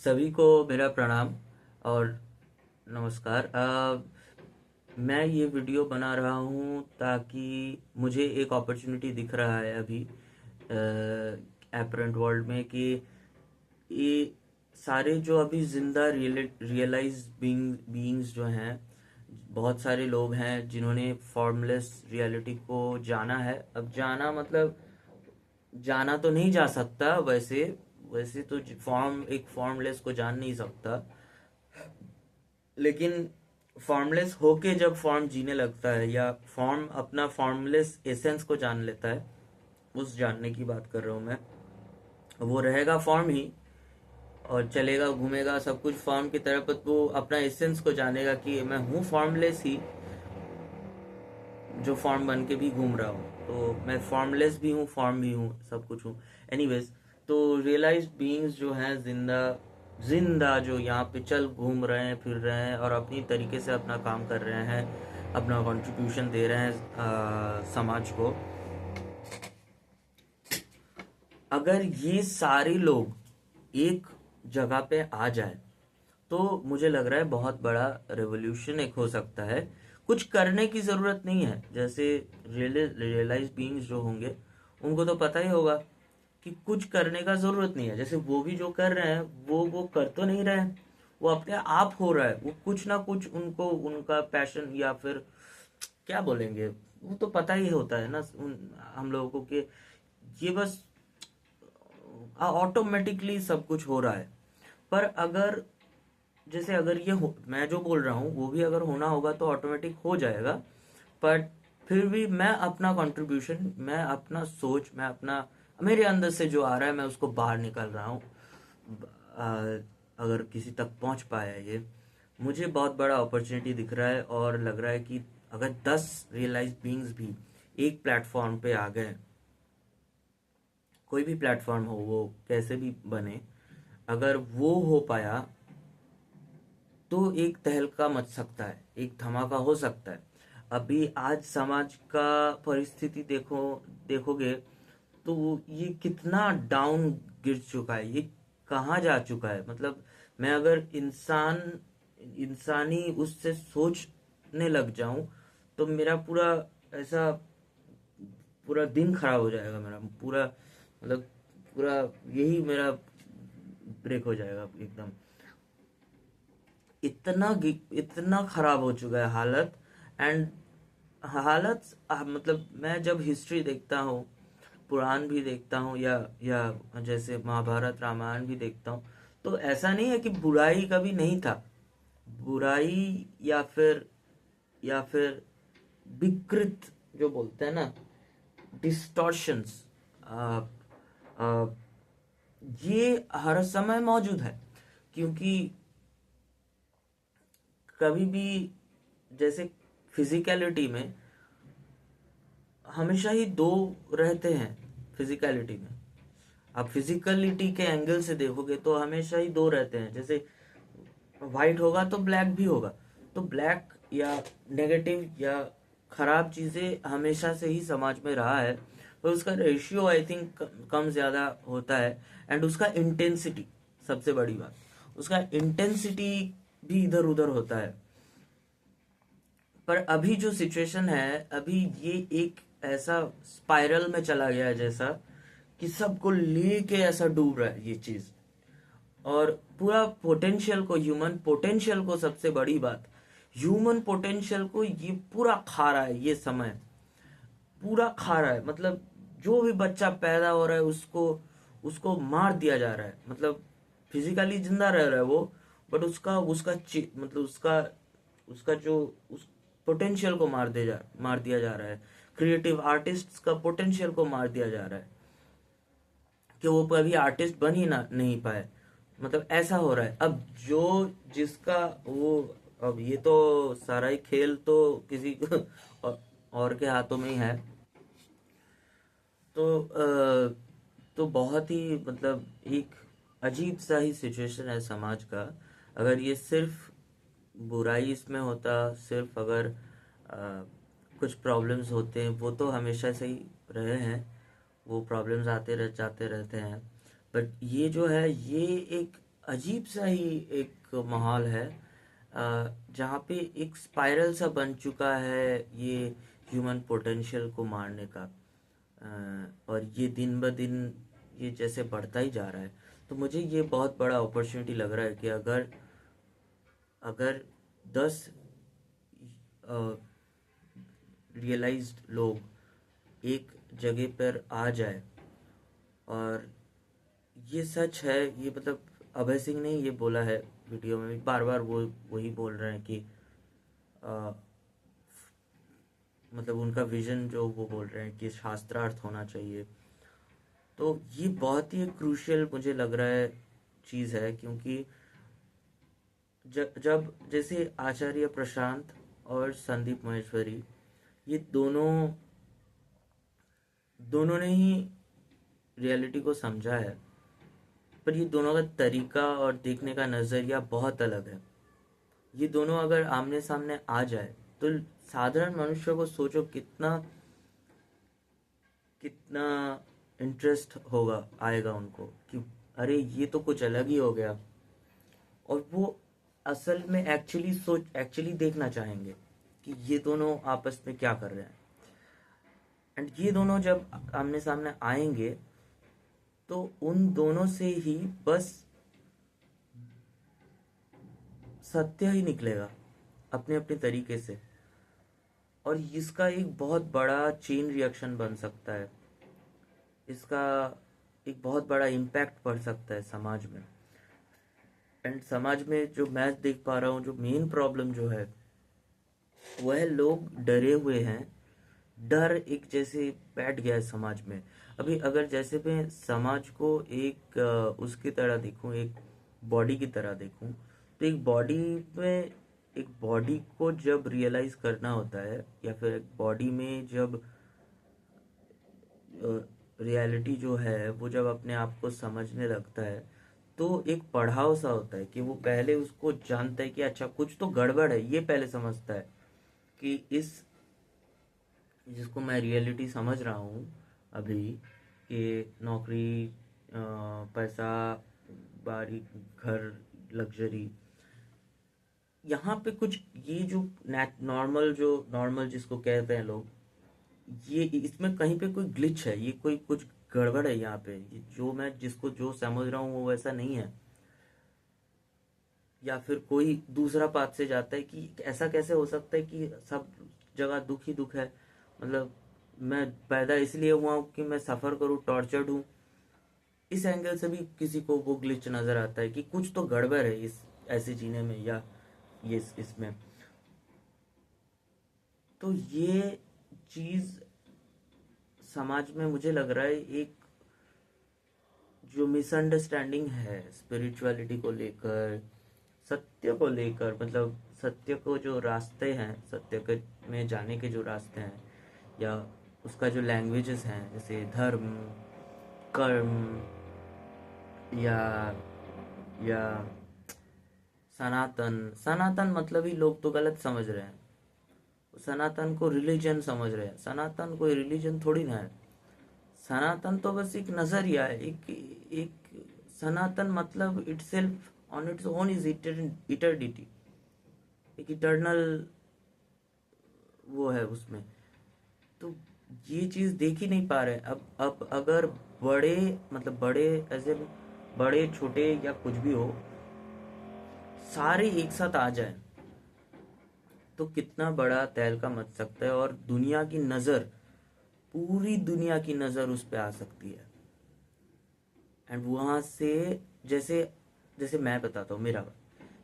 सभी को मेरा प्रणाम और नमस्कार। मैं ये वीडियो बना रहा हूँ ताकि मुझे एक अपॉर्चुनिटी दिख रहा है अभी एपरेंट वर्ल्ड में कि ये सारे जो अभी जिंदा रियलाइज बीइंग्स जो हैं, बहुत सारे लोग हैं जिन्होंने फॉर्मलेस रियलिटी को जाना है। अब जाना मतलब जाना तो नहीं जा सकता, वैसे वैसे तो एक फॉर्मलेस को जान नहीं सकता, लेकिन फॉर्मलेस होके जब फॉर्म जीने लगता है या फॉर्म अपना फॉर्मलेस एसेंस को जान लेता है, उस जानने की बात कर रहा हूँ मैं। वो रहेगा फॉर्म ही और चलेगा घूमेगा सब कुछ फॉर्म की तरफ, पर वो अपना एसेंस को जानेगा कि मैं हूँ फॉर्मलेस ही, जो फॉर्म बन के भी घूम रहा हूँ। तो मैं फॉर्मलेस भी हूँ, फॉर्म भी हूँ, सब कुछ हूँ। एनीवेज, तो रियलाइज्ड बीइंग्स जो हैं, जिंदा जिंदा जो यहाँ पे चल घूम रहे हैं, फिर रहे हैं और अपनी तरीके से अपना काम कर रहे हैं, अपना कंट्रीब्यूशन दे रहे हैं समाज को। अगर ये सारे लोग एक जगह पे आ जाए तो मुझे लग रहा है बहुत बड़ा रेवोल्यूशन एक हो सकता है। कुछ करने की जरूरत नहीं है, जैसे रियलाइज बीइंग्स जो होंगे उनको तो पता ही होगा कि कुछ करने का जरूरत नहीं है। जैसे वो भी जो कर रहे हैं वो कर तो नहीं रहे हैं, वो अपने आप हो रहा है। वो कुछ ना कुछ उनको उनका पैशन या फिर क्या बोलेंगे, वो तो पता ही होता है ना हम लोगों को कि ये बस ऑटोमेटिकली सब कुछ हो रहा है। पर अगर जैसे अगर मैं जो बोल रहा हूँ वो भी अगर होना होगा तो ऑटोमेटिक हो जाएगा। पर फिर भी मैं अपना कंट्रीब्यूशन, मैं अपना सोच, मैं अपना मेरे अंदर से जो आ रहा है मैं उसको बाहर निकाल रहा हूँ। अगर किसी तक पहुंच पाया ये, मुझे बहुत बड़ा अपॉर्चुनिटी दिख रहा है और लग रहा है कि अगर 10 रियलाइज बीइंग्स भी एक प्लेटफॉर्म पे आ गए, कोई भी प्लेटफॉर्म हो वो कैसे भी बने, अगर वो हो पाया तो एक तहलका मच सकता है, एक धमाका हो सकता है। अभी आज समाज का परिस्थिति देखोगे तो ये कितना डाउन गिर चुका है, ये कहाँ जा चुका है। मतलब मैं अगर इंसानी उससे सोचने लग जाऊं तो मेरा पूरा ऐसा पूरा दिन खराब हो जाएगा, मेरा पूरा मतलब पूरा यही मेरा ब्रेक हो जाएगा एकदम। इतना खराब हो चुका है हालत। एंड मतलब मैं जब हिस्ट्री देखता हूँ, पुराण भी देखता हूँ या जैसे महाभारत रामायण भी देखता हूँ, तो ऐसा नहीं है कि बुराई कभी नहीं था। बुराई या फिर विकृत जो बोलते हैं ना, डिस्टॉर्शंस, ये हर समय मौजूद है। क्योंकि कभी भी जैसे फिजिकलिटी में हमेशा ही दो रहते हैं। फिजिकलिटी में आप फिजिकलिटी के एंगल से देखोगे तो हमेशा ही दो रहते हैं। जैसे व्हाइट होगा तो ब्लैक भी होगा, तो ब्लैक या नेगेटिव या खराब चीजें हमेशा से ही समाज में रहा है। तो उसका रेशियो आई थिंक कम ज्यादा होता है। एंड उसका इंटेंसिटी, सबसे बड़ी बात, उसका इंटेंसिटी भी इधर उधर होता है। पर अभी जो सिचुएशन है, अभी ये एक ऐसा स्पाइरल में चला गया है जैसा कि सबको लेके ऐसा डूब रहा है ये चीज। और पूरा पोटेंशियल को, ह्यूमन पोटेंशियल को, सबसे बड़ी बात, ह्यूमन पोटेंशियल को ये पूरा खा रहा है, ये समय पूरा खा रहा है। मतलब जो भी बच्चा पैदा हो रहा है उसको उसको मार दिया जा रहा है। मतलब फिजिकली जिंदा रह रहा है वो, बट उसका उसका मतलब उसका उसका जो उस पोटेंशियल को मार दिया जा रहा है। क्रिएटिव आर्टिस्ट का पोटेंशियल को मार दिया जा रहा है कि वो कभी आर्टिस्ट बन ही ना नहीं पाए। मतलब ऐसा हो रहा है अब जो जिसका वो, अब ये तो सारा ही खेल तो किसी और के हाथों में ही है। तो तो बहुत ही मतलब एक अजीब सा ही सिचुएशन है समाज का। अगर ये सिर्फ बुराई इसमें होता, सिर्फ अगर कुछ प्रॉब्लम्स होते हैं, वो तो हमेशा से ही रहे हैं, वो प्रॉब्लम्स आते रह जाते रहते हैं। बट ये जो है ये एक अजीब सा ही एक माहौल है, जहाँ पे एक स्पाइरल सा बन चुका है ये ह्यूमन पोटेंशियल को मारने का। और ये दिन ब दिन ये जैसे बढ़ता ही जा रहा है। तो मुझे ये बहुत बड़ा अपॉर्चुनिटी लग रहा है कि अगर अगर 10 रियलाइज्ड लोग एक जगह पर आ जाए, और ये सच है, ये मतलब अभय सिंह ने ये बोला है वीडियो में भी, बार बार वो वही बोल रहे हैं कि अ, मतलब उनका विजन जो वो बोल रहे हैं कि शास्त्रार्थ होना चाहिए। तो ये बहुत ही क्रूशियल मुझे लग रहा है चीज़ है, क्योंकि जब जैसे आचार्य प्रशांत और संदीप महेश्वरी, ये दोनों दोनों ने ही रियलिटी को समझा है, पर ये दोनों का तरीका और देखने का नज़रिया बहुत अलग है। ये दोनों अगर आमने सामने आ जाए तो साधारण मनुष्य को सोचो कितना कितना इंटरेस्ट होगा, आएगा उनको कि अरे ये तो कुछ अलग ही हो गया। और वो असल में एक्चुअली देखना चाहेंगे कि ये दोनों आपस में क्या कर रहे हैं। एंड ये दोनों जब आमने सामने आएंगे तो उन दोनों से ही बस सत्य ही निकलेगा, अपने अपने तरीके से। और इसका एक बहुत बड़ा चेन रिएक्शन बन सकता है, इसका एक बहुत बड़ा इम्पैक्ट पड़ सकता है समाज में। एंड समाज में जो मैं देख पा रहा हूँ, जो मेन प्रॉब्लम जो है, वह लोग डरे हुए हैं। डर एक जैसे बैठ गया है समाज में। अभी अगर जैसे मैं समाज को एक उसकी तरह देखूं, एक बॉडी की तरह देखूं, तो एक बॉडी को जब रियलाइज करना होता है, या फिर एक बॉडी में जब रियलिटी जो है वो जब अपने आप को समझने लगता है, तो एक पढ़ाव सा होता है कि वो पहले उसको जानता है कि अच्छा कुछ तो गड़बड़ है, ये पहले समझता है कि इस जिसको मैं रियलिटी समझ रहा हूँ अभी, कि नौकरी, पैसा, बारी, घर, लग्जरी, यहाँ पे कुछ ये जो नॉर्मल जिसको कहते हैं लोग, ये इसमें कहीं पे कोई ग्लिच है, ये कोई कुछ गड़बड़ है यहाँ पे। ये जो मैं जिसको जो समझ रहा हूँ वो वैसा नहीं है। या फिर कोई दूसरा पाथ से जाता है कि ऐसा कैसे हो सकता है कि सब जगह दुख ही दुख है। मतलब मैं पैदा इसलिए हुआ हूँ कि मैं सफ़र करूँ, टॉर्चर्ड हूँ। इस एंगल से भी किसी को वो ग्लिच नज़र आता है कि कुछ तो गड़बड़ है इस ऐसे जीने में, या ये इसमें। तो ये चीज़ समाज में मुझे लग रहा है एक जो मिसअंडरस्टैंडिंग है स्पिरिचुअलिटी को लेकर, सत्य को लेकर, मतलब सत्य को जो रास्ते हैं, सत्य के में जाने के जो रास्ते हैं, या उसका जो लैंग्वेजेस हैं, जैसे धर्म, कर्म, या या सनातन। सनातन मतलब ही लोग तो गलत समझ रहे हैं, सनातन को रिलीजन समझ रहे हैं। सनातन कोई रिलीजन थोड़ी ना है। सनातन तो बस एक नजरिया है, एक एक सनातन मतलब itself on its own is eternity, एक इटर्नल वो है उसमें। तो ये चीज देख ही नहीं पा रहे। अब अगर बड़े, मतलब बड़े एज ए बड़े छोटे या कुछ भी हो, सारे एक साथ आ जाए तो कितना बड़ा तहलका मच सकता है, और दुनिया की नजर, पूरी दुनिया की नजर उस पर आ सकती है। एंड वहां से, जैसे जैसे मैं बताता हूँ मेरा,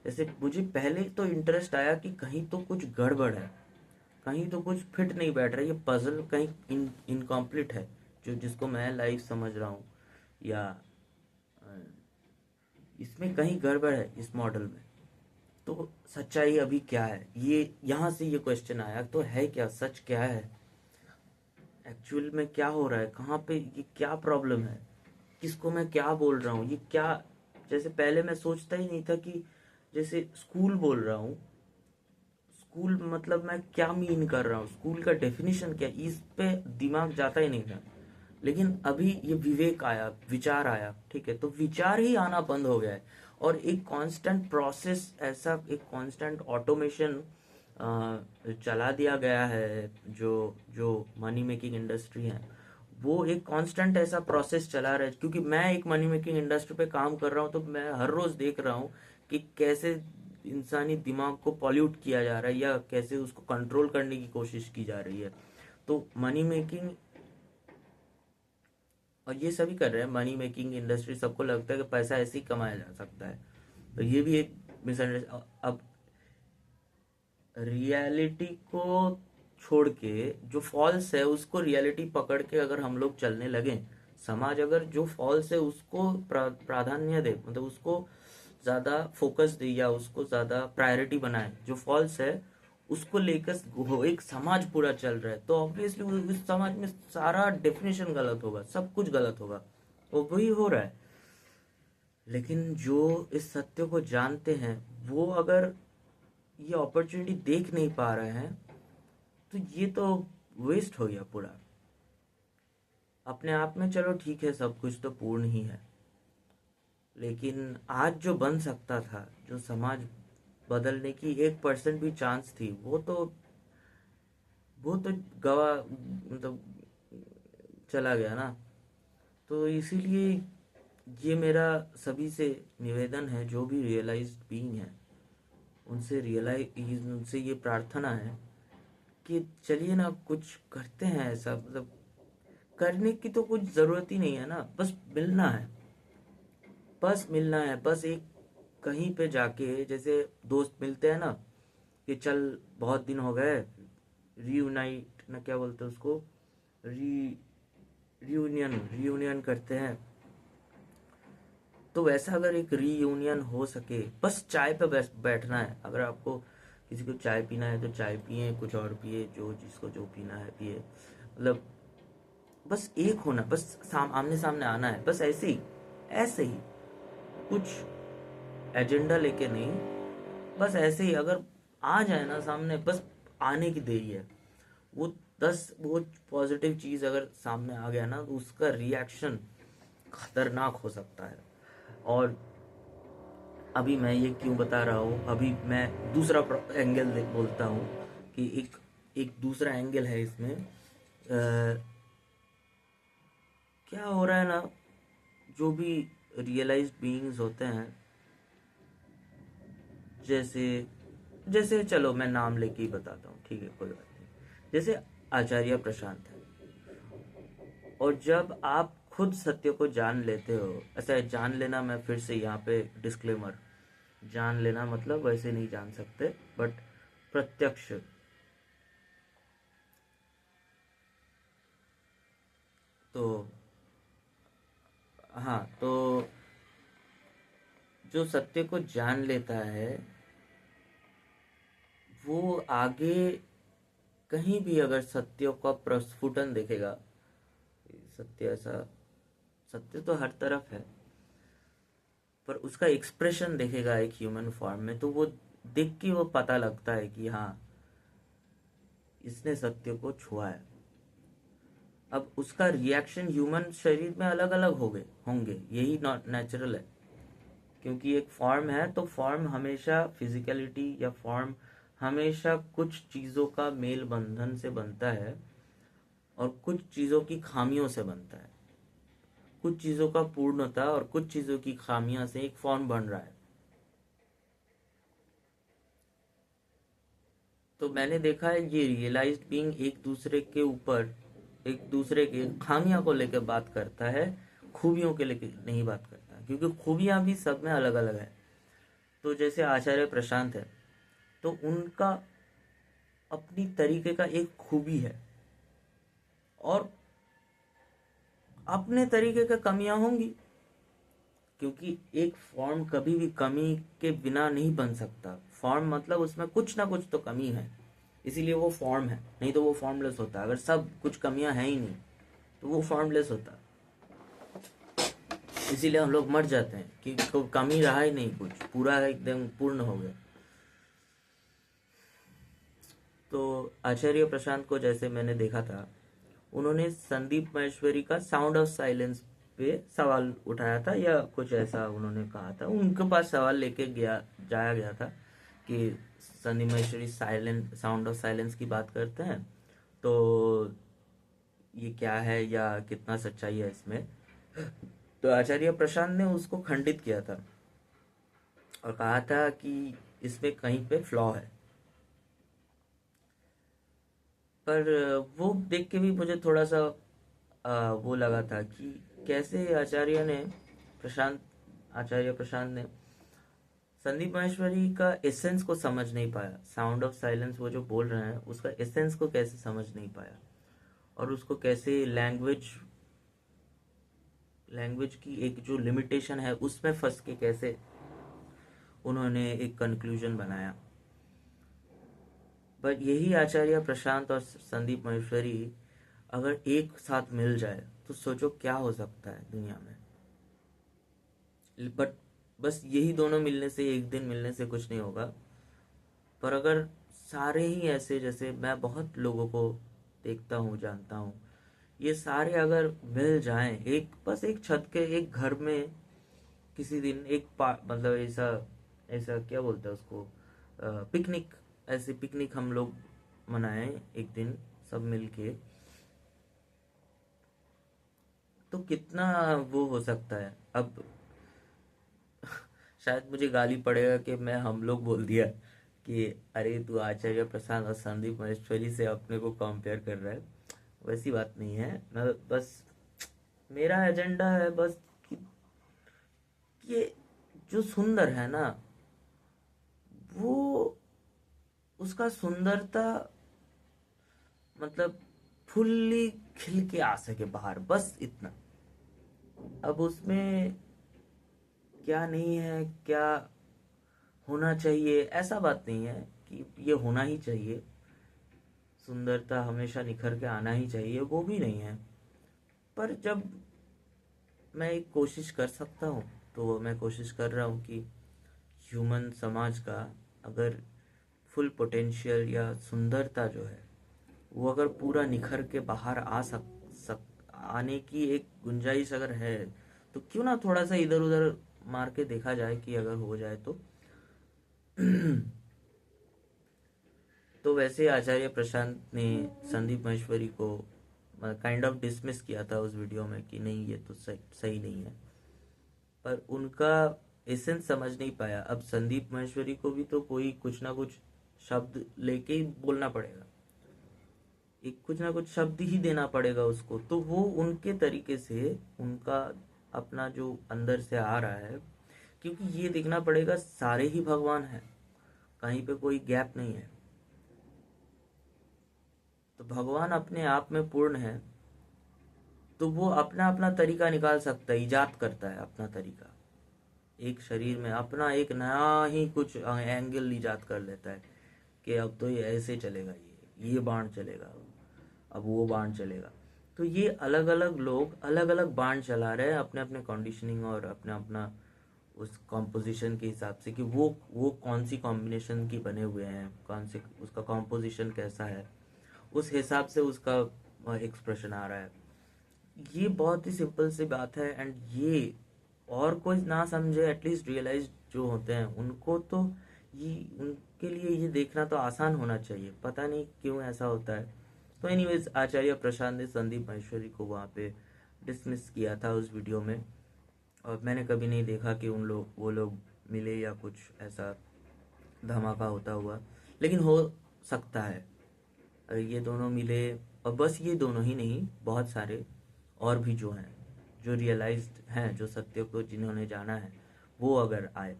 जैसे मुझे पहले तो इंटरेस्ट आया कि कहीं तो कुछ गड़बड़ है, कहीं तो कुछ फिट नहीं बैठ रहा, ये पजल कहीं इनकम्प्लीट है, जो जिसको मैं लाइव समझ रहा हूँ, या अ, इसमें कहीं गड़बड़ है इस मॉडल में। तो सच्चाई अभी क्या है, ये यहाँ से ये क्वेश्चन आया, तो है क्या, सच क्या है, एक्चुअल में क्या हो रहा है, कहाँ पे ये क्या प्रॉब्लम है, किसको मैं क्या बोल रहा हूँ, ये क्या। जैसे पहले मैं सोचता ही नहीं था कि जैसे स्कूल बोल रहा हूँ, स्कूल मतलब मैं क्या मीन कर रहा हूँ, स्कूल का डेफिनेशन क्या, इस पे दिमाग जाता ही नहीं था। लेकिन अभी ये विवेक आया, विचार आया, ठीक है, तो विचार ही आना बंद हो गया है। और एक कांस्टेंट प्रोसेस, ऐसा एक कांस्टेंट ऑटोमेशन चला दिया गया है। जो जो मनी मेकिंग इंडस्ट्री है वो एक कांस्टेंट ऐसा प्रोसेस चला रहा है, क्योंकि मैं एक मनी मेकिंग इंडस्ट्री पे काम कर रहा हूँ, तो मैं हर रोज देख रहा हूँ कि कैसे इंसानी दिमाग को पॉल्यूट किया जा रहा है या कैसे उसको कंट्रोल करने की कोशिश की जा रही है। तो मनी मेकिंग, और ये सभी कर रहे हैं, मनी मेकिंग इंडस्ट्री, सबको लगता है कि पैसा ऐसे ही कमाया जा सकता है। तो ये भी एक मिसअंडरस्टैंडिंग। अब रियलिटी को छोड़ के जो फॉल्स है उसको रियलिटी पकड़ के अगर हम लोग चलने लगे, समाज अगर जो फॉल्स है उसको प्राधान्य दे, मतलब उसको ज्यादा फोकस दे या उसको ज्यादा प्रायोरिटी बनाए, जो फॉल्स है उसको लेकर एक समाज पूरा चल रहा है, तो ऑब्वियसली उस समाज में सारा डेफिनेशन गलत होगा, सब कुछ गलत होगा। वो वही हो रहा है। लेकिन जो इस सत्य को जानते हैं वो अगर ये अपॉर्चुनिटी देख नहीं पा रहे हैं, तो ये तो वेस्ट हो गया पूरा। अपने आप में चलो ठीक है, सब कुछ तो पूर्ण ही है, लेकिन आज जो बन सकता था, जो समाज बदलने की 1% भी चांस थी, वो तो गवा, मतलब चला गया ना। तो इसीलिए ये मेरा सभी से निवेदन है, जो भी रियलाइज्ड बीइंग है उनसे ये प्रार्थना है कि चलिए ना कुछ करते हैं ऐसा, मतलब करने की तो कुछ जरूरत ही नहीं है ना, बस मिलना है, बस मिलना है, बस एक कहीं पे जाके जैसे दोस्त मिलते हैं ना, कि चल बहुत दिन हो गए, रीयूनाइट ना क्या बोलते हैं उसको, री रियूनियन रियूनियन करते हैं। तो वैसा अगर एक रीयूनियन हो सके, बस चाय पे बैठना है। अगर आपको किसी को चाय पीना है तो चाय पिए, कुछ और पिए, जो जिसको जो पीना है पिए, मतलब बस एक होना, बस आमने सामने आना है, बस ऐसे ही कुछ एजेंडा लेके नहीं, बस ऐसे ही अगर आ जाए ना सामने, बस आने की देरी है। वो 10 वो पॉजिटिव चीज अगर सामने आ गया ना, तो उसका रिएक्शन खतरनाक हो सकता है। और अभी मैं ये क्यों बता रहा हूँ, अभी मैं दूसरा एंगल बोलता हूँ कि एक एक दूसरा एंगल है इसमें। क्या हो रहा है ना, जो भी रियलाइज्ड बीइंग्स होते हैं, जैसे जैसे चलो मैं नाम लेके ही बताता हूँ, ठीक है, कोई बात नहीं। जैसे आचार्य प्रशांत है, और जब आप खुद सत्य को जान लेते हो, ऐसा जान लेना, मैं फिर से यहाँ पे डिस्क्लेमर, जान लेना मतलब वैसे नहीं जान सकते, बट प्रत्यक्ष। तो हाँ, तो जो सत्य को जान लेता है वो आगे कहीं भी अगर सत्य का प्रस्फुटन देखेगा, सत्य ऐसा, सत्य तो हर तरफ है, पर उसका एक्सप्रेशन देखेगा एक ह्यूमन फॉर्म में, तो वो देख के वो पता लगता है कि हाँ, इसने सत्य को छुआ है। अब उसका रिएक्शन ह्यूमन शरीर में अलग अलग हो गए होंगे, यही नॉट नेचुरल है, क्योंकि एक फॉर्म है, तो फॉर्म हमेशा फिजिकलिटी या फॉर्म हमेशा कुछ चीजों का मेल बंधन से बनता है, और कुछ चीजों की खामियों से बनता है। कुछ चीजों का पूर्णता और कुछ चीजों की खामियां से एक फॉर्म बन रहा है। तो मैंने देखा है ये रियलाइज्ड बीइंग एक दूसरे के ऊपर, एक दूसरे के खामियां को लेकर बात करता है, खूबियों के लेकर नहीं बात करता, क्योंकि खूबियां भी सब में अलग अलग है। तो जैसे आचार्य प्रशांत है, तो उनका अपनी तरीके का एक खूबी है, और अपने तरीके का कमियां होंगी, क्योंकि एक फॉर्म कभी भी कमी के बिना नहीं बन सकता। फॉर्म मतलब उसमें कुछ ना कुछ तो कमी है, इसीलिए वो फॉर्म है, नहीं तो वो फॉर्मलेस होता। अगर सब कुछ कमियां हैं ही नहीं तो वो फॉर्मलेस होता। इसीलिए हम लोग मर जाते हैं कि कमी रहा ही नहीं, कुछ पूरा एकदम पूर्ण हो गया। तो आचार्य प्रशांत को जैसे मैंने देखा था, उन्होंने संदीप महेश्वरी का साउंड ऑफ साइलेंस पे सवाल उठाया था या कुछ ऐसा उन्होंने कहा था, उनके पास सवाल लेके जाया गया था कि Sandeep Maheshwari silent sound of silence की बात करते हैं, तो ये क्या है या कितना सच्चाई है इसमें। तो आचार्य प्रशांत ने उसको खंडित किया था और कहा था कि इसमें कहीं पे फ्लॉ है। पर वो देख के भी मुझे थोड़ा सा वो लगा था कि कैसे आचार्य प्रशांत ने संदीप माहेश्वरी का एसेंस को समझ नहीं पाया। साउंड ऑफ साइलेंस वो जो बोल रहे हैं उसका एसेंस को कैसे समझ नहीं पाया, और उसको कैसे लैंग्वेज की एक जो लिमिटेशन है उसमें फंस के कैसे उन्होंने एक कंक्लूजन बनाया। पर यही आचार्य प्रशांत और संदीप माहेश्वरी अगर एक साथ मिल जाए तो सोचो क्या हो सकता है दुनिया में। बट बस यही दोनों मिलने से, एक दिन मिलने से कुछ नहीं होगा। पर अगर सारे ही ऐसे, जैसे मैं बहुत लोगों को देखता हूँ, जानता हूँ, ये सारे अगर मिल जाएं बस एक छत के एक घर में किसी दिन मतलब ऐसा ऐसा क्या बोलते हैं उसको, पिकनिक, ऐसे पिकनिक हम लोग मनाएं एक दिन सब मिलके, तो कितना वो हो सकता है। अब शायद मुझे गाली पड़ेगा कि मैं हम लोग बोल दिया कि अरे तू आचार्य प्रसाद और संदीप महेश्वरी से अपने को कंपेयर कर रहा है। वैसी बात नहीं है। मैं बस, मेरा एजेंडा है बस कि ये जो सुंदर है ना, वो उसका सुंदरता मतलब फुल्ली खिल के आ सके बाहर, बस इतना। अब उसमें क्या नहीं है, क्या होना चाहिए, ऐसा बात नहीं है कि ये होना ही चाहिए, सुंदरता हमेशा निखर के आना ही चाहिए, वो भी नहीं है। पर जब मैं एक कोशिश कर सकता हूँ तो मैं कोशिश कर रहा हूँ कि ह्यूमन समाज का अगर फुल पोटेंशियल या सुंदरता जो है वो अगर पूरा निखर के बाहर आने की एक गुंजाइश अगर है, तो क्यों ना थोड़ा सा इधर उधर मार के देखा जाए कि अगर हो जाए तो। तो वैसे आचार्य प्रशांत ने संदीप महेश्वरी को काइंड ऑफ डिसमिस किया था उस वीडियो में कि नहीं ये तो सही नहीं है। पर उनका एसेंस समझ नहीं पाया। अब संदीप महेश्वरी को भी तो कोई कुछ ना कुछ शब्द लेके ही बोलना पड़ेगा, एक कुछ ना कुछ शब्द ही देना पड़ेगा उसको, तो वो उनके तरीके से, उनका अपना जो अंदर से आ रहा है, क्योंकि ये देखना पड़ेगा सारे ही भगवान हैं, कहीं पे कोई गैप नहीं है। तो भगवान अपने आप में पूर्ण है, तो वो अपना अपना तरीका निकाल सकता है, इजाद करता है अपना तरीका, एक शरीर में अपना एक नया ही कुछ एंगल इजाद कर लेता है कि अब तो ये ऐसे चलेगा, ये बाण चलेगा, अब वो बाण चलेगा। तो ये अलग अलग लोग अलग अलग बाण चला रहे हैं अपने अपने कंडीशनिंग और अपना अपना उस कॉम्पोजिशन के हिसाब से कि वो कौन सी कॉम्बिनेशन की बने हुए हैं, कौन से उसका कॉम्पोजिशन कैसा है, उस हिसाब से उसका एक्सप्रेशन आ रहा है। ये बहुत ही सिंपल सी बात है। एंड ये और कोई ना समझे, एटलीस्ट रियलाइज जो होते हैं उनको तो ये, उनके लिए ये देखना तो आसान होना चाहिए, पता नहीं क्यों ऐसा होता है। तो एनीवेज आचार्य प्रशांत ने संदीप महेश्वरी को वहाँ पे डिसमिस किया था उस वीडियो में, और मैंने कभी नहीं देखा कि वो लोग मिले या कुछ ऐसा धमाका होता हुआ। लेकिन हो सकता है अगर ये दोनों मिले, और बस ये दोनों ही नहीं, बहुत सारे और भी जो हैं, जो रियलाइज्ड हैं, जो सत्य को जिन्होंने जाना है, वो अगर आए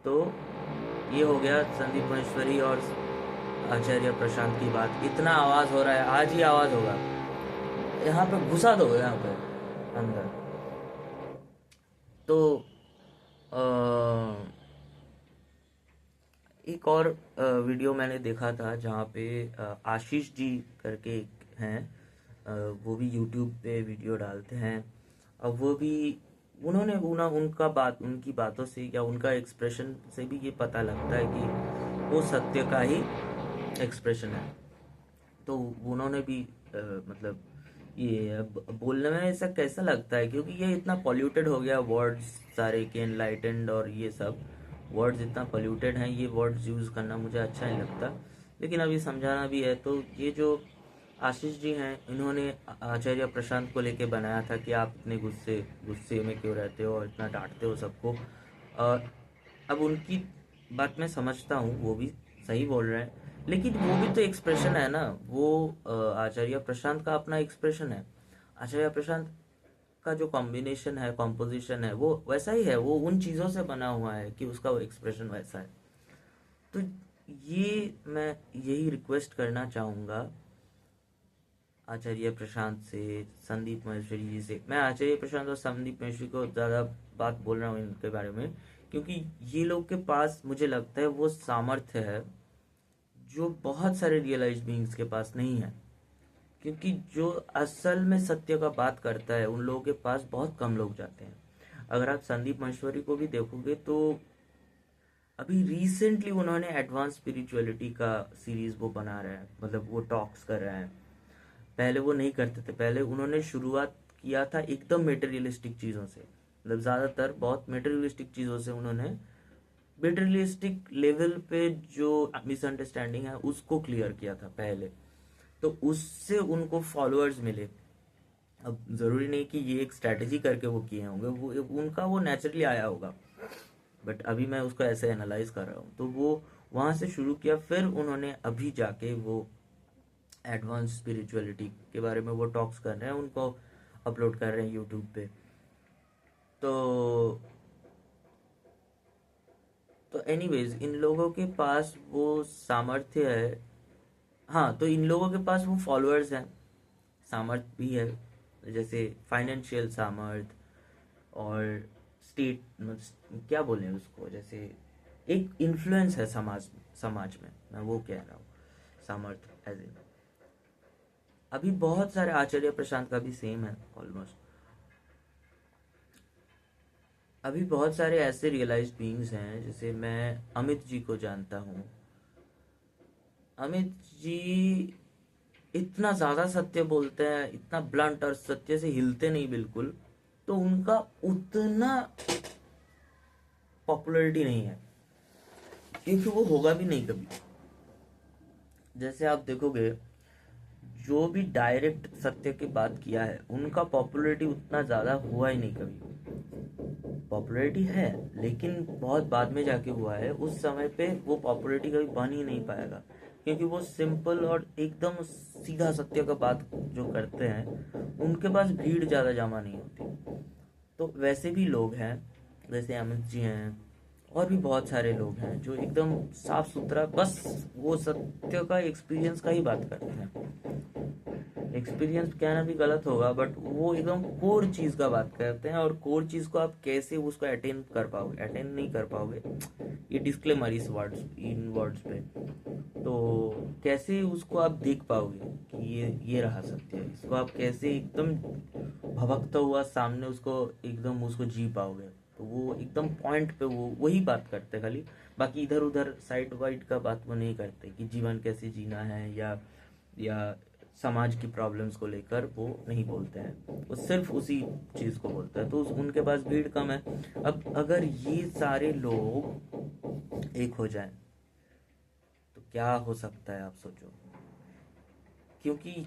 तो ये हो गया संदीप महेश्वरी और आचार्य प्रशांत की बात। इतना आवाज हो रहा है, आज ही आवाज होगा, यहाँ पे घुसा दो यहाँ पे अंदर। तो एक और वीडियो मैंने देखा था जहाँ पे आशीष जी करके एक हैं, वो भी यूट्यूब पे वीडियो डालते हैं। अब वो भी उनकी बातों से या उनका एक्सप्रेशन से भी ये पता लगता है कि वो सत्य का ही एक्सप्रेशन है। तो उन्होंने भी मतलब ये अब बोलने में ऐसा कैसा लगता है, क्योंकि ये इतना पॉल्यूटेड हो गया वर्ड्स सारे के, एनलाइटेंड और ये सब वर्ड्स इतना पॉल्यूटेड हैं, ये वर्ड्स यूज़ करना मुझे अच्छा नहीं लगता। लेकिन अभी समझाना भी है, तो ये जो आशीष जी हैं, इन्होंने आचार्य प्रशांत को लेके बनाया था कि आप इतने गुस्से गुस्से में क्यों रहते हो और इतना डांटते हो सबको। और अब उनकी बात मैं समझता हूँ, वो भी सही बोल रहे हैं, लेकिन वो भी तो एक्सप्रेशन है ना। वो आचार्य प्रशांत का अपना एक्सप्रेशन है। आचार्य प्रशांत का जो कॉम्बिनेशन है, कॉम्पोजिशन है, वो वैसा ही है, वो उन चीज़ों से बना हुआ है कि उसका वो एक्सप्रेशन वैसा है। तो ये मैं यही रिक्वेस्ट करना चाहूँगा आचार्य प्रशांत से, संदीप महेश्वरी जी से। मैं आचार्य प्रशांत और संदीप महेश्वरी को ज़्यादा बात बोल रहा हूँ इनके बारे में, क्योंकि ये लोग के पास मुझे लगता है वो सामर्थ्य है जो बहुत सारे रियलाइज्ड बीइंग्स के पास नहीं है। क्योंकि जो असल में सत्य का बात करता है, उन लोगों के पास बहुत कम लोग जाते हैं। अगर आप संदीप महेश्वरी को भी देखोगे तो अभी रिसेंटली उन्होंने एडवांस स्पिरिचुअलिटी का सीरीज वो बना रहे हैं, मतलब वो टॉक्स कर रहे हैं। पहले वो नहीं करते थे, पहले उन्होंने शुरुआत किया था एकदम मेटेरियलिस्टिक चीज़ों से, मतलब ज़्यादातर बहुत मेटेरियलिस्टिक चीज़ों से उन्होंने मेटेरियलिस्टिक लेवल पे जो मिसअंडरस्टैंडिंग है उसको क्लियर किया था पहले। तो उससे उनको फॉलोअर्स मिले। अब ज़रूरी नहीं कि ये एक स्ट्रैटेजी करके वो किए होंगे, वो उनका वो नेचुरली आया होगा, बट अभी मैं उसको ऐसे एनालाइज कर रहा हूँ। तो वो वहाँ से शुरू किया, फिर उन्होंने अभी जाके वो एडवांस स्पिरिचुअलिटी के बारे में वो टॉक्स कर रहे हैं, उनको अपलोड कर रहे हैं यूट्यूब पे। तो एनीवेज इन लोगों के पास वो सामर्थ्य है। हाँ, तो इन लोगों के पास वो फॉलोअर्स हैं, सामर्थ्य भी है, जैसे फाइनेंशियल सामर्थ्य और स्टेट, क्या बोलें उसको, जैसे एक इन्फ्लुएंस है समाज समाज में, मैं वो कह रहा हूँ सामर्थ्य एज इन। अभी बहुत सारे आचार्य प्रशांत का भी सेम है ऑलमोस्ट। अभी बहुत सारे ऐसे रियलाइज्ड बीइंग्स हैं, जैसे मैं अमित जी को जानता हूँ। अमित जी इतना ज़्यादा सत्य बोलते हैं, इतना ब्लंट, और सत्य से हिलते नहीं बिल्कुल। तो उनका उतना पॉपुलैरिटी नहीं है, क्योंकि वो होगा भी नहीं कभी। जैसे आप देखोगे, जो भी डायरेक्ट सत्य की बात किया है उनका पॉपुलैरिटी उतना ज़्यादा हुआ ही नहीं कभी। पॉपुलैरिटी है, लेकिन बहुत बाद में जाके हुआ है। उस समय पे वो पॉपुलैरिटी कभी बन ही नहीं पाएगा, क्योंकि वो सिंपल और एकदम सीधा सत्य का बात जो करते हैं, उनके पास भीड़ ज़्यादा जमा नहीं होती। तो वैसे भी लोग हैं, जैसे अमित जी हैं, और भी बहुत सारे लोग हैं जो एकदम साफ सुथरा बस वो सत्य का एक्सपीरियंस का ही बात करते हैं। एक्सपीरियंस कहना भी गलत होगा, बट वो एकदम कोर चीज का बात करते हैं, और कोर चीज को आप कैसे उसको अटेंड कर पाओगे, अटेंड नहीं कर पाओगे, ये डिस्क्लेमर इस वर्ड्स, इन वर्ड्स पे। तो कैसे उसको आप देख पाओगे कि ये रहा सत्य, इसको आप कैसे एकदम भभकता हुआ सामने उसको एकदम उसको जी पाओगे। तो वो एकदम पॉइंट पे वो वही बात करते खाली। बाकी इधर उधर साइड वाइड का बात वो नहीं करते कि जीवन कैसे जीना है, या समाज की प्रॉब्लम्स को लेकर वो नहीं बोलते हैं, वो सिर्फ उसी चीज़ को बोलते हैं। तो उनके पास भीड़ कम है। अब अगर ये सारे लोग एक हो जाएं तो क्या हो सकता है, आप सोचो। क्योंकि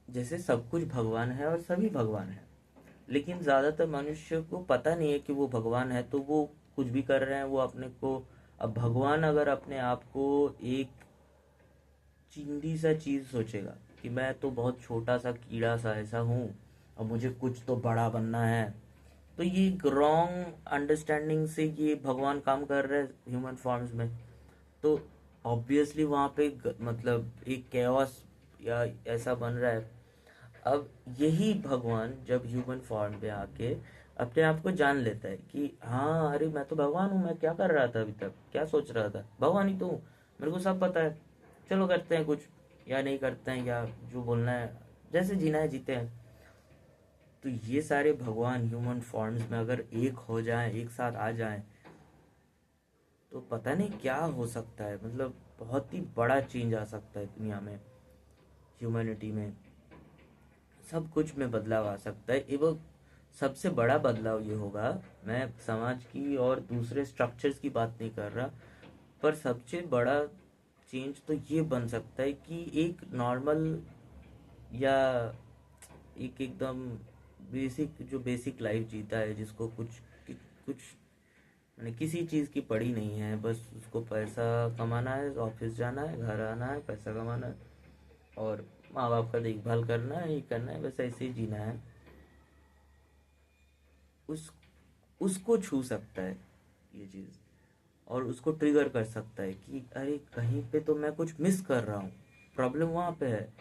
जैसे सब कुछ भगवान है और सभी भगवान है, लेकिन ज़्यादातर मनुष्य को पता नहीं है कि वो भगवान है, तो वो कुछ भी कर रहे हैं, वो अपने को। अब भगवान अगर अपने आप को एक चिंदी सा चीज़ सोचेगा कि मैं तो बहुत छोटा सा कीड़ा सा ऐसा हूँ, और मुझे कुछ तो बड़ा बनना है, तो ये रॉन्ग अंडरस्टैंडिंग से ये भगवान काम कर रहे हैं ह्यूमन फॉर्म्स में। तो ऑब्वियसली वहाँ पे मतलब एक कैओस या ऐसा बन रहा है। अब यही भगवान जब ह्यूमन फॉर्म पे आके अपने आप को जान लेता है कि हाँ, अरे मैं तो भगवान हूँ, मैं क्या कर रहा था अभी तक, क्या सोच रहा था, भगवान ही तो हूँ, मेरे को सब पता है, चलो करते हैं कुछ, या नहीं करते हैं, या जो बोलना है, जैसे जीना है जीते हैं। तो ये सारे भगवान ह्यूमन फॉर्म्स में अगर एक हो जाएं, एक साथ आ जाएं, तो पता नहीं क्या हो सकता है। मतलब बहुत ही बड़ा चेंज आ सकता है दुनिया में, ह्यूमैनिटी में, सब कुछ में बदलाव आ सकता है। एवं सबसे बड़ा बदलाव ये होगा, मैं समाज की और दूसरे स्ट्रक्चर्स की बात नहीं कर रहा, पर सबसे बड़ा चेंज तो ये बन सकता है कि एक नॉर्मल या एक एकदम बेसिक, जो बेसिक लाइफ जीता है, जिसको कुछ मैंने किसी चीज़ की पड़ी नहीं है, बस उसको पैसा कमाना है, ऑफिस जाना है, घर आना है, पैसा कमाना है और माँ बाप का देखभाल करना है, ये करना है, बस ऐसे ही जीना है, उस उसको छू सकता है ये चीज़, और उसको ट्रिगर कर सकता है कि अरे कहीं पे तो मैं कुछ मिस कर रहा हूँ। प्रॉब्लम वहाँ पे है।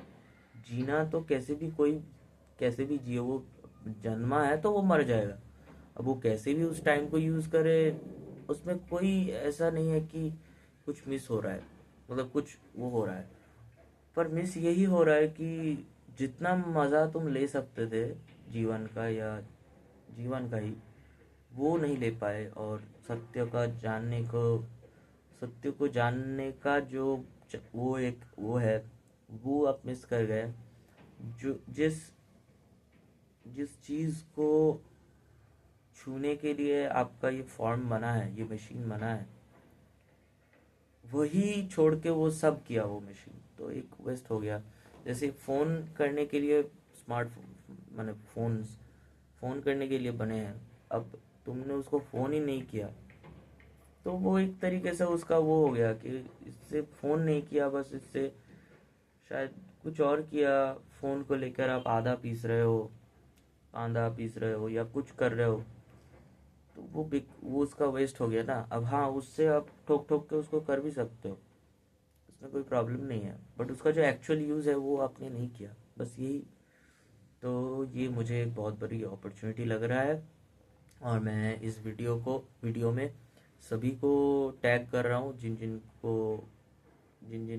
जीना तो कैसे भी कोई कैसे भी जिए, वो जन्मा है तो वो मर जाएगा। अब वो कैसे भी उस टाइम को यूज़ करे, उसमें कोई ऐसा नहीं है कि कुछ मिस हो रहा है, मतलब कुछ वो हो रहा है। पर मिस यही हो रहा है कि जितना मज़ा तुम ले सकते थे जीवन का, या जीवन का ही, वो नहीं ले पाए। और सत्य को जानने का जो वो एक वो है, वो आप मिस कर गए। जो जिस जिस चीज़ को छूने के लिए आपका ये फॉर्म बना है, ये मशीन बना है, वही छोड़ के वो सब किया वो मशीन, तो एक वेस्ट हो गया। जैसे फ़ोन करने के लिए स्मार्टफोन, मैंने फ़ोन करने के लिए बने हैं, अब तुमने उसको फ़ोन ही नहीं किया, तो वो एक तरीके से उसका वो हो गया कि इससे फ़ोन नहीं किया, बस इससे शायद कुछ और किया। फ़ोन को लेकर आप आधा पीस रहे हो, आधा पीस रहे हो या कुछ कर रहे हो, तो वो उसका वेस्ट हो गया ना। अब हाँ, उससे आप ठोक ठोक के उसको कर भी सकते हो, उसमें कोई प्रॉब्लम नहीं है, बट उसका जो एक्चुअल यूज़ है वो आपने नहीं किया, बस यही। तो ये मुझे एक बहुत बड़ी अपॉर्चुनिटी लग रहा है, और मैं इस वीडियो में सभी को टैग कर रहा हूँ, जिन जिन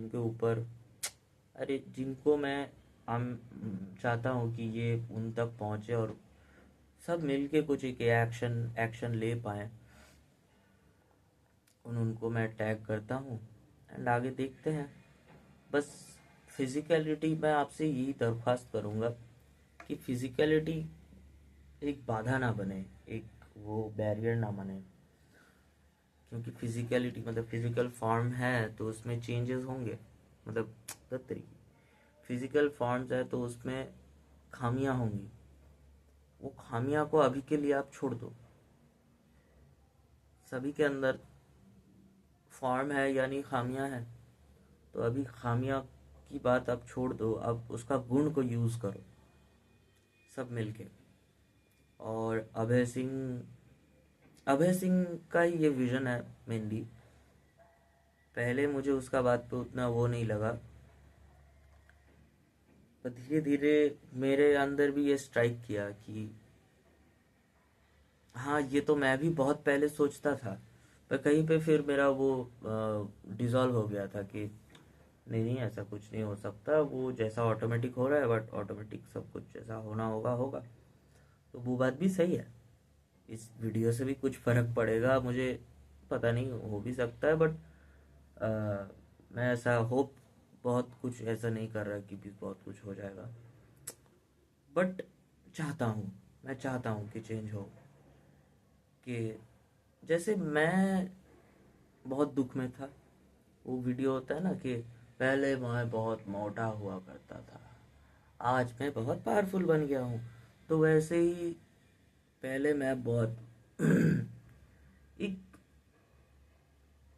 के ऊपर, अरे जिनको मैं हम चाहता हूँ कि ये उन तक पहुँचे, और सब मिलके कुछ एक एक्शन ले पाएँ, उनको मैं टैग करता हूँ। एंड आगे देखते हैं। बस फिजिकलिटी, मैं आपसे यही दरख्वास्त करूँगा कि फिजिकलिटी एक बाधा ना बने, एक वो बैरियर ना बने। क्योंकि फिजिकलिटी मतलब फिजिकल फॉर्म है तो उसमें चेंजेस होंगे, मतलब दस तरीके फिजिकल फॉर्म्स है तो उसमें खामियां होंगी। वो खामियां को अभी के लिए आप छोड़ दो। सभी के अंदर फॉर्म है यानी खामियां हैं, तो अभी खामियां की बात आप छोड़ दो, अब उसका गुण को यूज़ करो सब मिलके। और अभय सिंह का ही ये विजन है मेनली। पहले मुझे उसका बात पे उतना वो नहीं लगा, पर धीरे धीरे मेरे अंदर भी ये स्ट्राइक किया कि हाँ, ये तो मैं भी बहुत पहले सोचता था, पर कहीं पे फिर मेरा वो डिसॉल्व हो गया था कि नहीं नहीं, ऐसा कुछ नहीं हो सकता, वो जैसा ऑटोमेटिक हो रहा है, बट ऑटोमेटिक सब कुछ जैसा होना होगा होगा। तो वो बात भी सही है। इस वीडियो से भी कुछ फर्क पड़ेगा मुझे पता नहीं, हो भी सकता है, बट मैं ऐसा होप, बहुत कुछ ऐसा नहीं कर रहा कि भी बहुत कुछ हो जाएगा, बट चाहता हूँ, मैं चाहता हूँ कि चेंज हो। कि जैसे मैं बहुत दुख में था, वो वीडियो होता है ना कि पहले मैं बहुत मोटा हुआ करता था, आज मैं बहुत पावरफुल बन गया हूँ। तो वैसे ही पहले मैं बहुत एक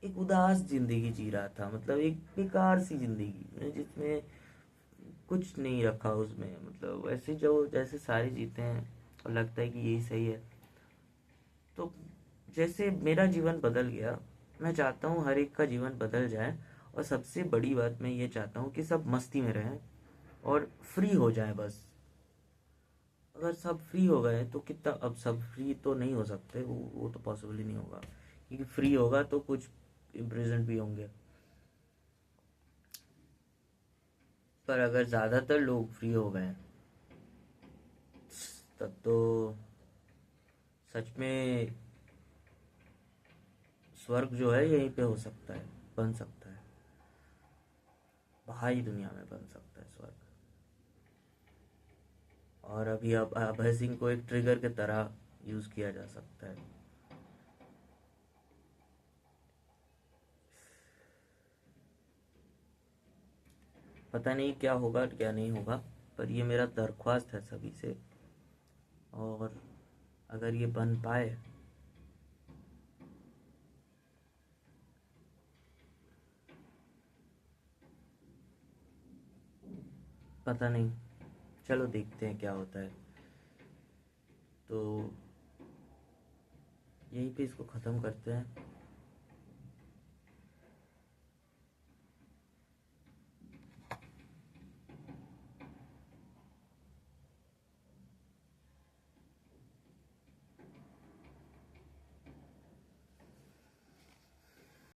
एक उदास जिंदगी जी रहा था, मतलब एक बेकार सी जिंदगी जिसमें कुछ नहीं रखा उसमें, मतलब ऐसे जो जैसे सारे जीते हैं और लगता है कि यही सही है। तो जैसे मेरा जीवन बदल गया, मैं चाहता हूँ हर एक का जीवन बदल जाए, और सबसे बड़ी बात मैं ये चाहता हूँ कि सब मस्ती में रहें और फ्री हो जाए बस। अगर सब फ्री हो गए तो कितना, अब सब फ्री तो नहीं हो सकते, वो तो पॉसिबल ही नहीं होगा, क्योंकि फ्री होगा तो कुछ इम्प्रेजेंट भी होंगे। पर अगर ज़्यादातर लोग फ्री हो गए तब तो सच में स्वर्ग जो है यहीं पे हो सकता है, बन सकता है, बाहरी दुनिया में बन सकता है स्वर्ग। और अभी अब अभय सिंह को एक ट्रिगर की तरह यूज़ किया जा सकता है। पता नहीं क्या होगा क्या नहीं होगा, पर ये मेरा दरख्वास्त है सभी से। और अगर ये बन पाए पता नहीं, चलो देखते हैं क्या होता है। तो यहीं पे इसको ख़त्म करते हैं।